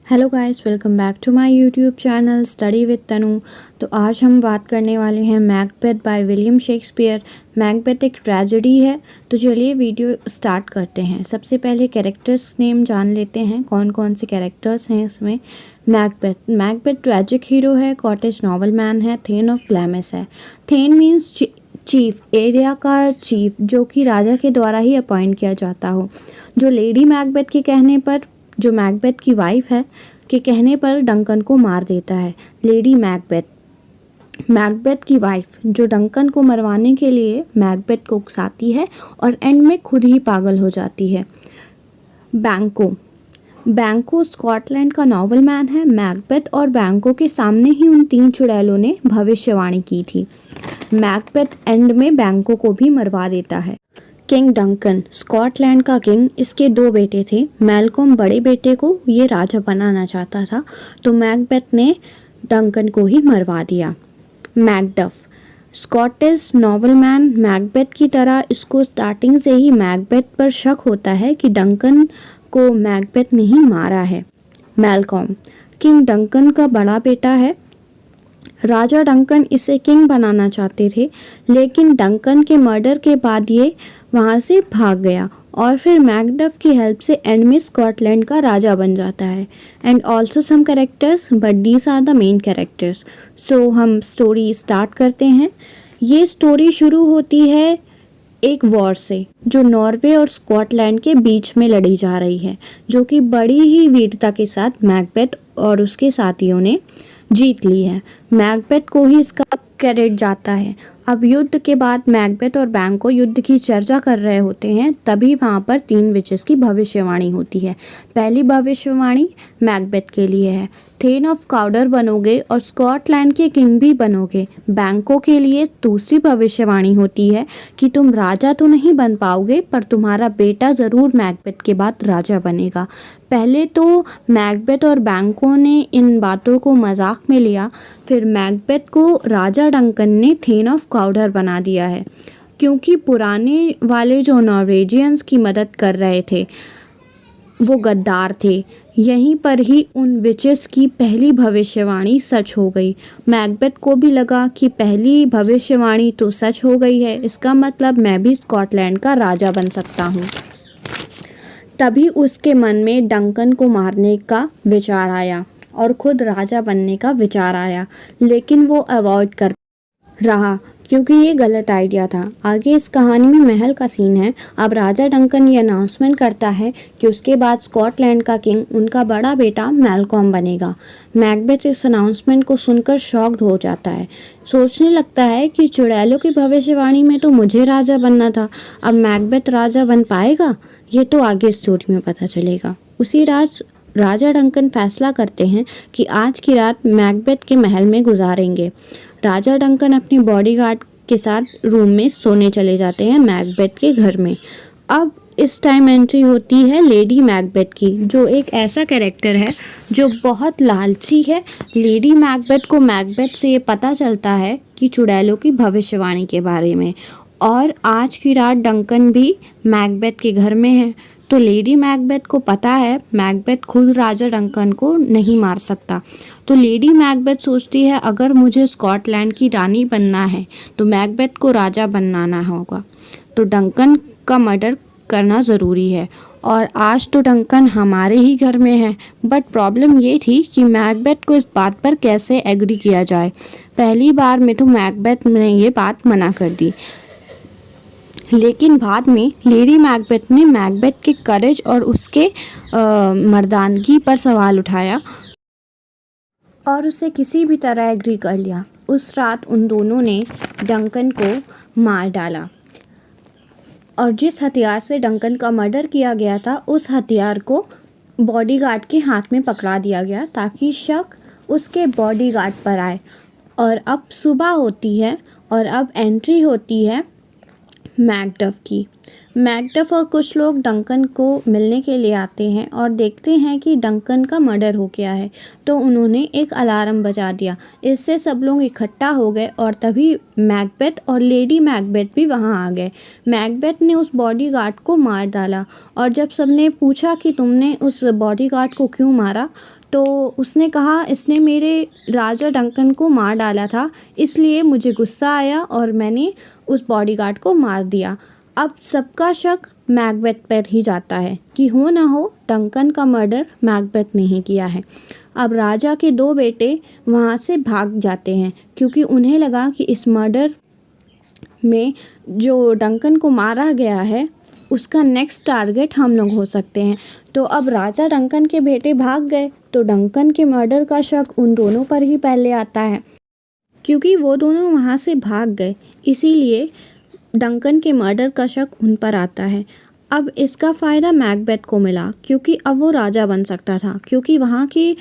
Hello guys, welcome back to my YouTube channel study with Tanu. तो आज हम बात करने वाले हैं Macbeth by William Shakespeare. Macbeth एक ट्रेजेडी है। तो चलिए वीडियो स्टार्ट करते हैं। सबसे पहले कैरेक्टर्स नेम जान लेते हैं, कौन कौन से कैरेक्टर्स हैं इसमें। मैकबेथ ट्रेजिक हीरो है, कॉटेज नॉवल मैन है, थेन ऑफ ग्लैमस है। थेन मीन्स चीफ, एरिया का चीफ, जो कि राजा के द्वारा ही अपॉइंट किया जाता हो, जो लेडी मैकबेथ के कहने पर, जो मैकबेथ की वाइफ है, के कहने पर डंकन को मार देता है। लेडी मैकबेथ की वाइफ जो डंकन को मरवाने के लिए मैकबेथ को उकसाती है और एंड में खुद ही पागल हो जाती है। बैंको स्कॉटलैंड का नॉवल मैन है। मैकबेथ और बैंको के सामने ही उन तीन चुड़ैलों ने भविष्यवाणी की थी। मैकबेथ एंड में बैंको को भी मरवा देता है। किंग डंकन, स्कॉटलैंड का किंग, इसके दो बेटे थे। मैलकॉम बड़े बेटे को ये राजा बनाना चाहता था, तो मैकबेथ ने डंकन को ही मरवा दिया। मैकडफ, स्कॉटिश नॉवलमैन, मैकबेथ की तरह इसको स्टार्टिंग से ही मैकबेथ पर शक होता है कि डंकन को मैकबेथ ने ही मारा है। मैलकॉम, किंग डंकन का बड़ा बेटा है। राजा डंकन इसे किंग बनाना चाहते थे, लेकिन डंकन के मर्डर के बाद ये वहाँ से भाग गया और फिर मैकडफ की हेल्प से एंड में स्कॉटलैंड का राजा बन जाता है। And also some characters, but these are the main characters. So हम स्टोरी स्टार्ट करते हैं। ये स्टोरी शुरू होती है एक वॉर से, जो नॉर्वे और स्कॉटलैंड के बीच में लड़ी जा रही है, जो कि बड़ी ही वीरता के साथ मैकबेथ और उसके साथियों ने जीत ली है। मैकबेथ को ही इसका क्रेडिट जाता है। अब युद्ध के बाद मैकबेथ और बैंको युद्ध की चर्चा कर रहे होते हैं, तभी वहाँ पर तीन विचेस की भविष्यवाणी होती है। पहली भविष्यवाणी मैकबेथ के लिए है, थेन ऑफ काउडर बनोगे और स्कॉटलैंड के किंग भी बनोगे। बैंको के लिए दूसरी भविष्यवाणी होती है कि तुम राजा तो नहीं बन पाओगे, पर तुम्हारा बेटा ज़रूर मैकबेथ के बाद राजा बनेगा। पहले तो मैकबेथ और बैंको ने इन बातों को मजाक में लिया, फिर मैकबेथ को राजा डंकन ने थेन ऑफ काउडर बना दिया है, क्योंकि पुराने वाले जो नॉर्वेजियंस की मदद कर रहे थे वो गद्दार थे। यहीं पर ही उन विचेस की पहली भविष्यवाणी सच हो गई। मैकबेथ को भी लगा कि पहली भविष्यवाणी तो सच हो गई है, इसका मतलब मैं भी स्कॉटलैंड का राजा बन सकता हूँ। तभी उसके मन में डंकन को मारने का विचार आया और खुद राजा बनने का विचार आया, लेकिन वो अवॉइड कर रहा क्योंकि ये गलत आइडिया था। आगे इस कहानी में महल का सीन है। अब राजा डंकन ये अनाउंसमेंट करता है कि उसके बाद स्कॉटलैंड का किंग उनका बड़ा बेटा मैलकॉम बनेगा। मैकबेथ इस अनाउंसमेंट को सुनकर शॉक्ड हो जाता है, सोचने लगता है कि चुड़ैलों की भविष्यवाणी में तो मुझे राजा बनना था, अब मैकबेथ राजा बन पाएगा? ये तो आगे स्टोरी में पता चलेगा। उसी रात राजा डंकन फैसला करते हैं कि आज की रात मैकबेथ के महल में गुजारेंगे। राजा डंकन अपनी बॉडीगार्ड के साथ रूम में सोने चले जाते हैं मैकबेथ के घर में। अब इस टाइम एंट्री होती है लेडी मैकबेथ की, जो एक ऐसा कैरेक्टर है जो बहुत लालची है। लेडी मैकबेथ को मैकबेथ से ये पता चलता है कि चुड़ैलों की भविष्यवाणी के बारे में, और आज की रात डंकन भी मैकबेथ के घर में है। तो लेडी मैकबेथ को पता है मैकबेथ खुद राजा डंकन को नहीं मार सकता। तो लेडी मैकबेथ सोचती है अगर मुझे स्कॉटलैंड की रानी बनना है तो मैकबेथ को राजा बनाना होगा, तो डंकन का मर्डर करना ज़रूरी है। और आज तो डंकन हमारे ही घर में है, बट प्रॉब्लम ये थी कि मैकबेथ को इस बात पर कैसे एग्री किया जाए। पहली बार में तो मैकबेथ ने ये बात मना कर दी, लेकिन बाद में लेडी मैकबेथ ने मैकबेथ के करेज और उसके मर्दानगी पर सवाल उठाया और उसे किसी भी तरह एग्री कर लिया। उस रात उन दोनों ने डंकन को मार डाला और जिस हथियार से डंकन का मर्डर किया गया था, उस हथियार को बॉडीगार्ड के हाथ में पकड़ा दिया गया ताकि शक उसके बॉडीगार्ड पर आए। और अब सुबह होती है और अब एंट्री होती है मैकडफ की। मैकडफ और कुछ लोग डंकन को मिलने के लिए आते हैं और देखते हैं कि डंकन का मर्डर हो गया है, तो उन्होंने एक अलार्म बजा दिया। इससे सब लोग इकट्ठा हो गए और तभी मैकबेथ और लेडी मैकबेथ भी वहां आ गए। मैकबेथ ने उस बॉडीगार्ड को मार डाला और जब सबने पूछा कि तुमने उस बॉडीगार्ड को क्यों मारा, तो उसने कहा इसने मेरे राजा डंकन को मार डाला था, इसलिए मुझे गुस्सा आया और मैंने उस बॉडीगार्ड को मार दिया। अब सबका शक मैकबेथ पर ही जाता है कि हो ना हो डंकन का मर्डर मैकबेथ ने ही किया है। अब राजा के 2 बेटे वहाँ से भाग जाते हैं क्योंकि उन्हें लगा कि इस मर्डर में जो डंकन को मारा गया है उसका नेक्स्ट टारगेट हम लोग हो सकते हैं। तो अब राजा डंकन के बेटे भाग गए तो डंकन के मर्डर का शक उन दोनों पर ही पहले आता है क्योंकि वो दोनों वहाँ से भाग गए, इसीलिए डंकन के मर्डर का शक उन पर आता है। अब इसका फ़ायदा मैकबेथ को मिला क्योंकि अब वो राजा बन सकता था क्योंकि वहाँ की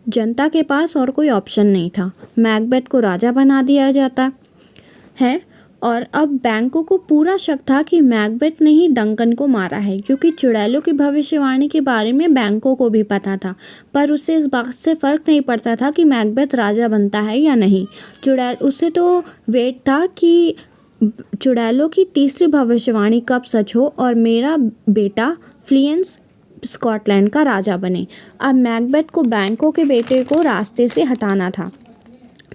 जनता के पास और कोई ऑप्शन नहीं था। मैकबेथ को राजा बना दिया जाता है और अब बैंकों को पूरा शक था कि मैकबेथ ने ही डंकन को मारा है क्योंकि चुड़ैलों की भविष्यवाणी के बारे में बैंकों को भी पता था, पर उससे इस बात से फ़र्क नहीं पड़ता था कि मैकबेथ राजा बनता है या नहीं। उससे तो वेट था कि चुड़ैलों की तीसरी भविष्यवाणी कब सच हो और मेरा बेटा फ्लियंस स्कॉटलैंड का राजा बने। अब मैकबेथ को बैंकों के बेटे को रास्ते से हटाना था,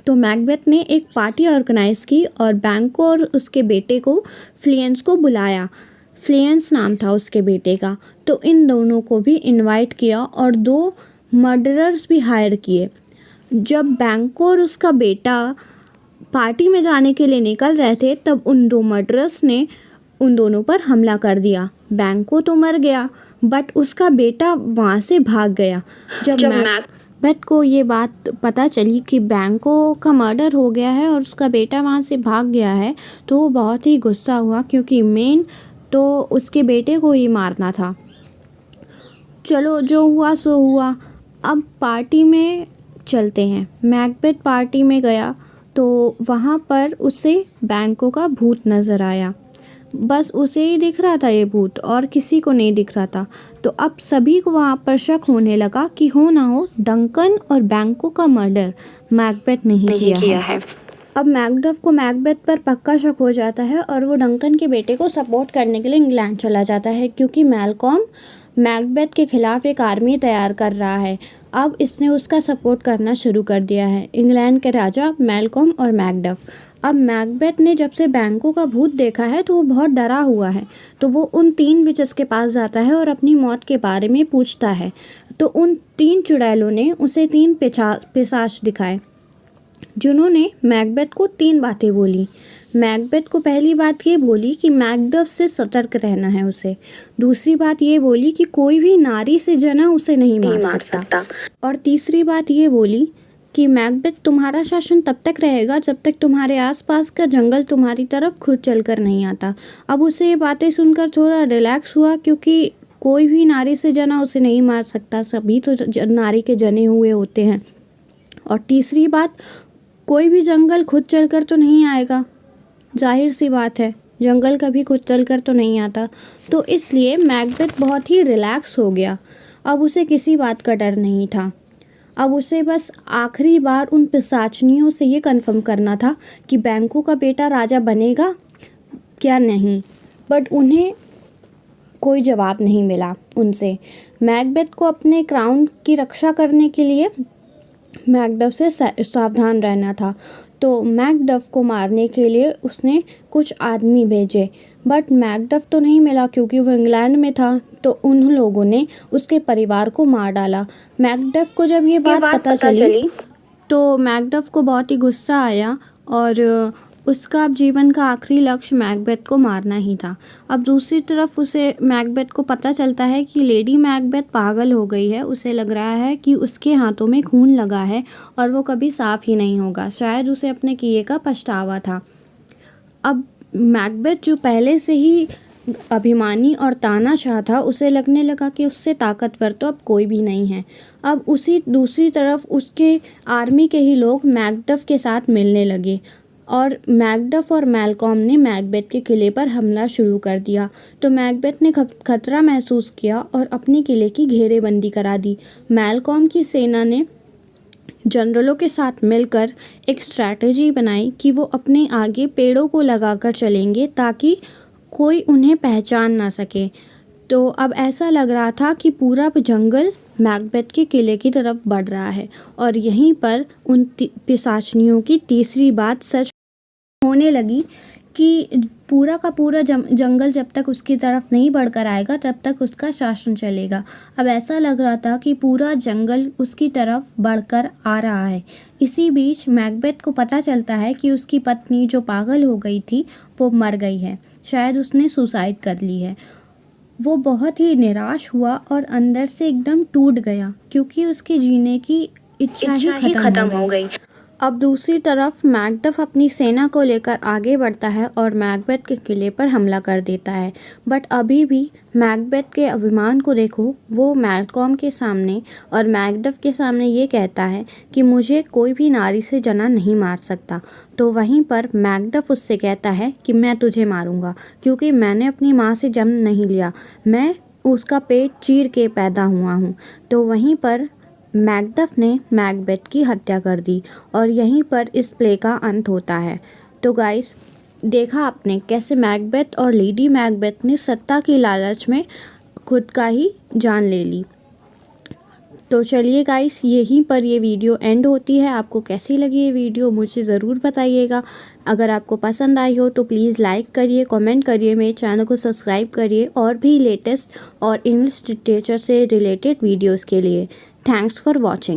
तो मैकबेथ ने एक पार्टी ऑर्गेनाइज की और बैंको और उसके बेटे को फ्लियंस को बुलाया। फ्लियंस नाम था उसके बेटे का। तो इन दोनों को भी इनवाइट किया और 2 मर्डरर्स भी हायर किए। जब बैंको और उसका बेटा पार्टी में जाने के लिए निकल रहे थे तब उन 2 मर्डरर्स ने उन दोनों पर हमला कर दिया। बैंको तो मर गया बट उसका बेटा वहाँ से भाग गया। जब मैकबेथ को ये बात पता चली कि बैंको का मर्डर हो गया है और उसका बेटा वहाँ से भाग गया है तो वो बहुत ही गुस्सा हुआ क्योंकि मेन तो उसके बेटे को ही मारना था। चलो जो हुआ सो हुआ। अब पार्टी में चलते हैं। मैकबेथ पार्टी में गया तो वहाँ पर उसे बैंकों का भूत नज़र आया। बस उसे ही दिख रहा था ये भूत और किसी को नहीं दिख रहा था। तो अब सभी को वहाँ पर शक होने लगा कि हो ना हो डंकन और बैंकों का मर्डर मैकबेथ नहीं किया है। अब मैकडफ को मैकबेथ पर पक्का शक हो जाता है और वो डंकन के बेटे को सपोर्ट करने के लिए इंग्लैंड चला जाता है क्योंकि मैलकॉम मैकबेथ के खिलाफ एक आर्मी तैयार कर रहा है। अब इसने उसका सपोर्ट करना शुरू कर दिया है, इंग्लैंड के राजा मैलकॉम और मैकडफ। अब मैकबेथ ने जब से बैंकों का भूत देखा है तो वो बहुत डरा हुआ है, तो वो उन 3 विचेस के पास जाता है और अपनी मौत के बारे में पूछता है। तो उन 3 चुड़ैलों ने उसे 3 पिशाच दिखाए जिन्होंने मैकबेथ को 3 बातें बोली। मैकबेथ को पहली बात ये बोली कि मैकडफ से सतर्क रहना है उसे। दूसरी बात ये बोली कि कोई भी नारी से जना उसे नहीं मार सकता। और तीसरी बात ये बोली कि मैकबेथ तुम्हारा शासन तब तक रहेगा जब तक तुम्हारे आसपास का जंगल तुम्हारी तरफ खुद चलकर नहीं आता। अब उसे ये बातें सुनकर थोड़ा रिलैक्स हुआ क्योंकि कोई भी नारी से जना उसे नहीं मार सकता, सभी तो नारी के जने हुए होते हैं। और तीसरी बात, कोई भी जंगल खुद चलकर तो नहीं आएगा, जाहिर सी बात है जंगल कभी खुद चलकर तो नहीं आता। तो इसलिए मैकबेथ बहुत ही रिलैक्स हो गया। अब उसे किसी बात का डर नहीं था। अब उसे बस आखिरी बार उन पिशाचनियों से ये कंफर्म करना था कि बैंकों का बेटा राजा बनेगा क्या नहीं, बट उन्हें कोई जवाब नहीं मिला उनसे। मैकबेथ को अपने क्राउन की रक्षा करने के लिए मैकडफ से सावधान रहना था, तो मैकडफ को मारने के लिए उसने कुछ आदमी भेजे, बट मैकडफ तो नहीं मिला क्योंकि वो इंग्लैंड में था। तो उन लोगों ने उसके परिवार को मार डाला। मैकडफ को जब ये बात पता चली तो मैकडफ को बहुत ही गुस्सा आया और उसका अब जीवन का आखिरी लक्ष्य मैकबेथ को मारना ही था। अब दूसरी तरफ उसे मैकबेथ को पता चलता है कि लेडी मैकबेथ पागल हो गई है। उसे लग रहा है कि उसके हाथों में खून लगा है और वो कभी साफ ही नहीं होगा। शायद उसे अपने किए का पछतावा था। अब मैकबेथ जो पहले से ही अभिमानी और तानाशाह था, उसे लगने लगा कि उससे ताकतवर तो अब कोई भी नहीं है। अब उसी दूसरी तरफ उसके आर्मी के ही लोग मैकडफ के साथ मिलने लगे और मैकडफ और मैलकॉम ने मैकबेथ के किले पर हमला शुरू कर दिया। तो मैकबेथ ने खतरा महसूस किया और अपने किले की घेरेबंदी करा दी। मैलकॉम की सेना ने जनरलों के साथ मिलकर एक स्ट्रैटेजी बनाई कि वो अपने आगे पेड़ों को लगाकर चलेंगे ताकि कोई उन्हें पहचान ना सके। तो अब ऐसा लग रहा था कि पूरा जंगल मैकबेथ के किले की तरफ बढ़ रहा है और यहीं पर उन पिशाचनियों की तीसरी बात सच होने लगी कि पूरा का पूरा जंगल जब तक उसकी तरफ नहीं बढ़कर आएगा तब तक उसका शासन चलेगा। अब ऐसा लग रहा था कि पूरा जंगल उसकी तरफ बढ़कर आ रहा है। इसी बीच मैकबेथ को पता चलता है कि उसकी पत्नी जो पागल हो गई थी वो मर गई है, शायद उसने सुसाइड कर ली है। वो बहुत ही निराश हुआ और अंदर से एकदम टूट गया क्योंकि उसके जीने की इच्छा ही खत्म हो गई। अब दूसरी तरफ मैकडफ अपनी सेना को लेकर आगे बढ़ता है और मैकबेथ के किले पर हमला कर देता है। बट अभी भी मैकबेथ के अभिमान को देखो, वो मैलकॉम के सामने और मैकडफ के सामने ये कहता है कि मुझे कोई भी नारी से जना नहीं मार सकता। तो वहीं पर मैकडफ उससे कहता है कि मैं तुझे मारूंगा क्योंकि मैंने अपनी माँ से जन्म नहीं लिया, मैं उसका पेट चीर के पैदा हुआ हूँ। तो वहीं पर मैकडफ ने मैकबेथ की हत्या कर दी और यहीं पर इस प्ले का अंत होता है। तो गाइस, देखा आपने कैसे मैकबेथ और लेडी मैकबेथ ने सत्ता की लालच में खुद का ही जान ले ली। तो चलिए गाइस, यहीं पर ये वीडियो एंड होती है। आपको कैसी लगी ये वीडियो मुझे ज़रूर बताइएगा। अगर आपको पसंद आई हो तो प्लीज़ लाइक करिए, कमेंट करिए, मेरे चैनल को सब्सक्राइब करिए और भी लेटेस्ट और इंग्लिश लिटरेचर से रिलेटेड वीडियोस के लिए। Thanks for watching.